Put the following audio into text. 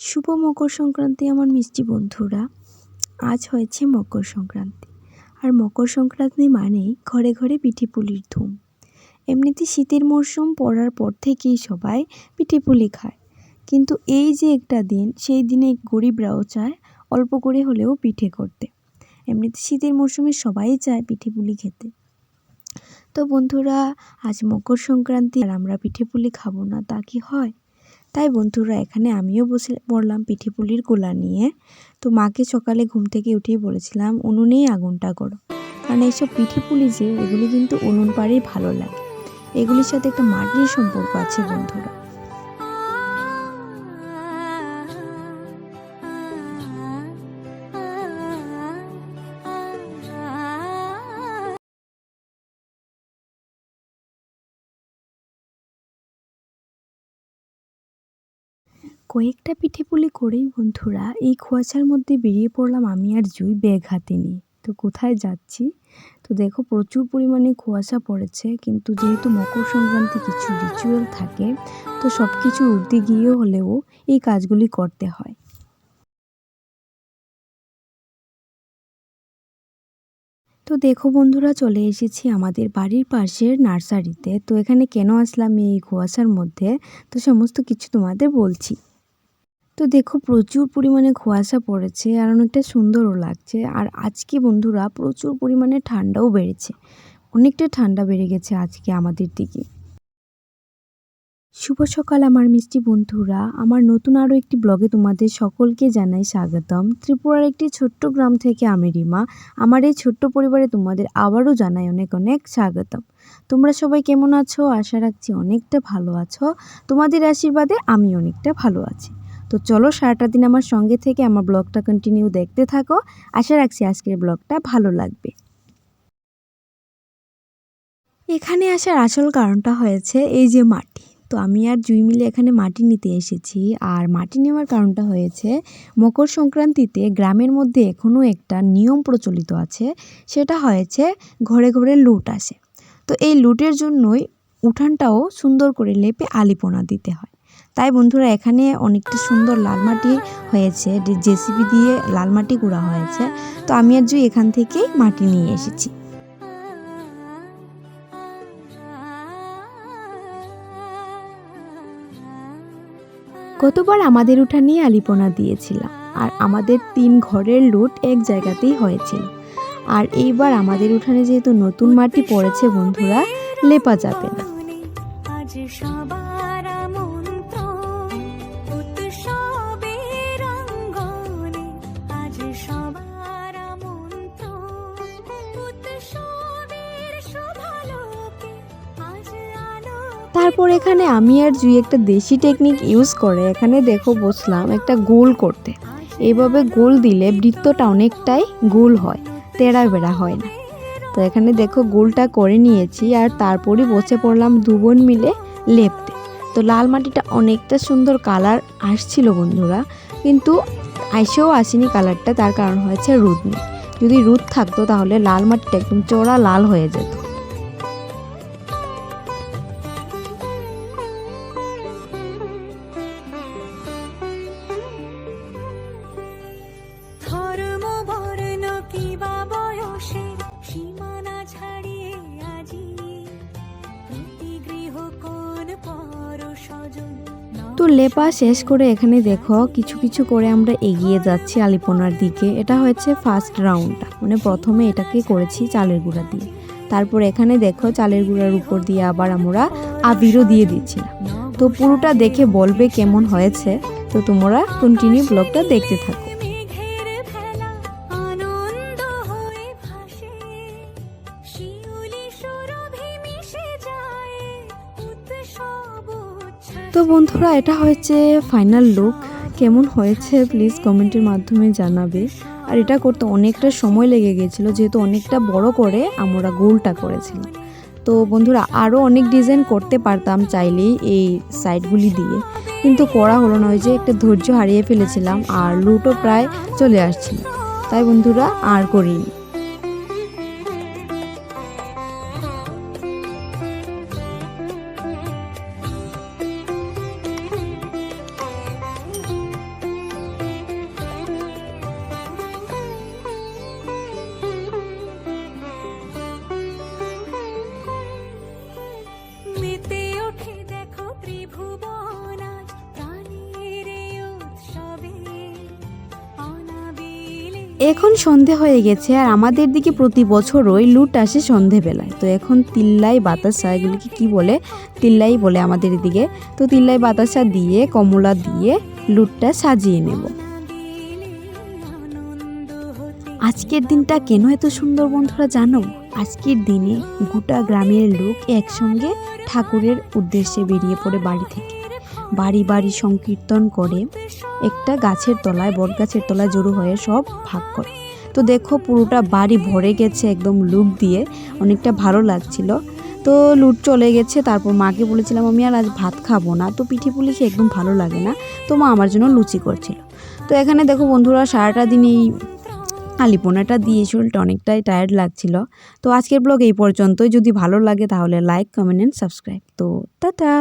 শুভ মকর সংক্রান্তি আমার মিষ্টি বন্ধুরা। আজ হয়েছে মকর সংক্রান্তি, আর মকর সংক্রান্তি মানেই ঘরে ঘরে পিঠে পুলির ধুম। এমনিতে শীতের মরশুম পড়ার পর থেকেই সবাই পিঠে পুলি খায়, কিন্তু এই যে একটা দিন, সেই দিনে গরিবরাও চায় অল্প করে হলেও পিঠে করতে। এমনিতে শীতের মরশুমে সবাই চায় পিঠে পুলি খেতে। তো বন্ধুরা, আজ মকর সংক্রান্তি আর আমরা পিঠে পুলি খাবো না তা কি হয়? তাই বন্ধুরা, এখানে আমিও বসে পড়লাম পিঠে পুলির গোলা নিয়ে। তো মাকে সকালে ঘুম থেকে উঠেই বলেছিলাম উনুনেই আগুনটা করো, কারণ এইসব পিঠে পুলি যে এগুলি কিন্তু উনুন পাড়েই ভালো লাগে। এগুলির সাথে একটা মাটির সম্পর্ক আছে বন্ধুরা। কয়েকটা পিঠে পুলি করেই বন্ধুরা এই কুয়াশার মধ্যে বেরিয়ে পড়লাম আমি আর জুই ব্যাগ হাতে নিয়ে। তো কোথায় যাচ্ছি? তো দেখো, প্রচুর পরিমাণে কুয়াশা পড়েছে, কিন্তু যেহেতু মকর সংক্রান্তি কিছু রিচুয়াল থাকে, তো সব কিছু উঠতে গিয়েও হলেও এই কাজগুলি করতে হয়। তো দেখো বন্ধুরা, চলে এসেছি আমাদের বাড়ির পাশের নার্সারিতে। তো এখানে কেন আসলাম এই কুয়াশার মধ্যে, তো সমস্ত কিছু তোমাদের বলছি। তো দেখো, প্রচুর পরিমাণে কুয়াশা পড়েছে আর অনেকটা সুন্দরও লাগছে। আর আজকে বন্ধুরা প্রচুর পরিমাণে ঠান্ডাও বেড়েছে, অনেকটা ঠান্ডা বেড়ে গেছে আজকে আমাদের দিকে। শুভ সকাল আমার মিষ্টি বন্ধুরা, আমার নতুন আরও একটি ব্লগে তোমাদের সকলকে জানাই স্বাগতম। ত্রিপুরার একটি ছোট্ট গ্রাম থেকে আমি রিমা। আমার এই ছোট্ট পরিবারে তোমাদের আবারও জানাই অনেক অনেক স্বাগতম। তোমরা সবাই কেমন আছো? আশা রাখছি অনেকটা ভালো আছো। তোমাদের আশীর্বাদে আমি অনেকটা ভালো আছি। তো চলো, সারাটা দিন আমার সঙ্গে থেকে আমার ব্লগটা কন্টিনিউ দেখতে থাকো। আশা রাখছি আজকের ব্লগটা ভালো লাগবে। এখানে আসার আসল কারণটা হয়েছে এই যে মাটি। তো আমি আর জুই মিলে এখানে মাটি নিতে এসেছি। আর মাটি নেওয়ার কারণটা হয়েছে, মকর সংক্রান্তিতে গ্রামের মধ্যে এখনও একটা নিয়ম প্রচলিত আছে। সেটা হয়েছে ঘরে ঘরে লুট আসে। তো এই লুটের জন্যই উঠানটাও সুন্দর করে লেপে আলিপনা দিতে হয়। তাই বন্ধুরা, এখানে অনেকটা সুন্দর লাল মাটি হয়েছে, জেসিবি দিয়ে লাল মাটি গুঁড়া হয়েছে। তো আমি আর জুই এখান থেকেই মাটি নিয়ে এসেছি। গতবার আমাদের উঠানে আলিপনা দিয়েছিলাম, আর আমাদের 3 ঘরের লুট এক জায়গাতেই হয়েছিল। আর এইবার আমাদের উঠানে যেহেতু নতুন মাটি পড়েছে বন্ধুরা, লেপা যাবে না। তারপর এখানে আমি আর জুই একটা দেশি টেকনিক ইউজ করে এখানে দেখো বসলাম একটা গোল করতে। এইভাবে গোল দিলে বৃত্তটা অনেকটাই গোল হয়, তেড়া বেড়া হয় না। তো এখানে দেখো গোলটা করে নিয়েছি, আর তারপরই বসে পড়লাম 2 বোন মিলে লেপতে। তো লাল মাটিটা অনেকটা সুন্দর কালার আসছিল বন্ধুরা, কিন্তু আইসেও আসেনি কালারটা। তার কারণ হয়েছে রোদ নেই। যদি রোদ থাকতো তাহলে লাল মাটিটা একদম চড়া লাল হয়ে যেত। তো লেপা শেষ করে এখানে দেখো কিছু কিছু করে আমরা এগিয়ে যাচ্ছি আলিপনার দিকে। এটা হচ্ছে ফার্স্ট রাউন্ডটা, মানে প্রথমে এটাকে করেছি চালের গুঁড়া দিয়ে। তারপর এখানে দেখো চালের গুঁড়ার উপর দিয়ে আবার আমরা আবিরও দিয়ে দিচ্ছিলাম। তো পুরোটা দেখে বলবে কেমন হয়েছে। তো তোমরা কন্টিনিউ ব্লগটা দেখতে থাকো। তো বন্ধুরা, এটা হচ্ছে ফাইনাল লুক। কেমন হয়েছে প্লিজ কমেন্টের মাধ্যমে জানাবে। আর এটা করতে অনেকটা সময় লেগে গেছিলো, যেহেতু অনেকটা বড় করে আমরা গোলটা করেছিলাম। তো বন্ধুরা, আরও অনেক ডিজাইন করতে পারতাম চাইলেই এই সাইডগুলি দিয়ে, কিন্তু করা হলো না। ওই যে একটা ধৈর্য হারিয়ে ফেলেছিলাম, আর লুটও প্রায় চলে আসছিল, তাই বন্ধুরা আর করিনি। এখন সন্ধে হয়ে গেছে আর আমাদের দিকে প্রতি বছরই লুট আসে সন্ধেবেলায়। তো এখন তিল্লাই বাতাসা, এগুলিকে কী বলে, তিল্লাই বলে আমাদের দিকে। তো তিল্লাই বাতাসা দিয়ে কমলা দিয়ে লুটটা সাজিয়ে নেব। আজকের দিনটা কেন এত সুন্দর বন্ধুরা জানো? আজকের দিনে গোটা গ্রামের লোক একসঙ্গে ঠাকুরের উদ্দেশ্যে বেরিয়ে পড়ে বাড়ি থেকে। বাড়ি বাড়ি সংকীর্তন করে একটা গাছের তলায়, বট গাছের তলায় জড়ো হয়ে সব ভাগ করে। তো দেখো পুরোটা বাড়ি ভরে গেছে একদম লুট দিয়ে, অনেকটা ভালো লাগছিল। তো লুট চলে গেছে, তারপর মাকে বলেছিলাম আমি আর আজ ভাত খাবো না, তো পিঠে পুলি খেয়ে একদম ভালো লাগে না, তো মা আমার জন্য লুচি করছিল। তো এখানে দেখো বন্ধুরা সারাটা দিন এই আলিপোনাটা দিয়ে শরীরটা অনেকটাই টায়ার্ড লাগছিল। তো আজকের ব্লগ এই পর্যন্তই। যদি ভালো লাগে তাহলে লাইক, কমেন্ট অ্যান্ড সাবস্ক্রাইব। তো টাটা।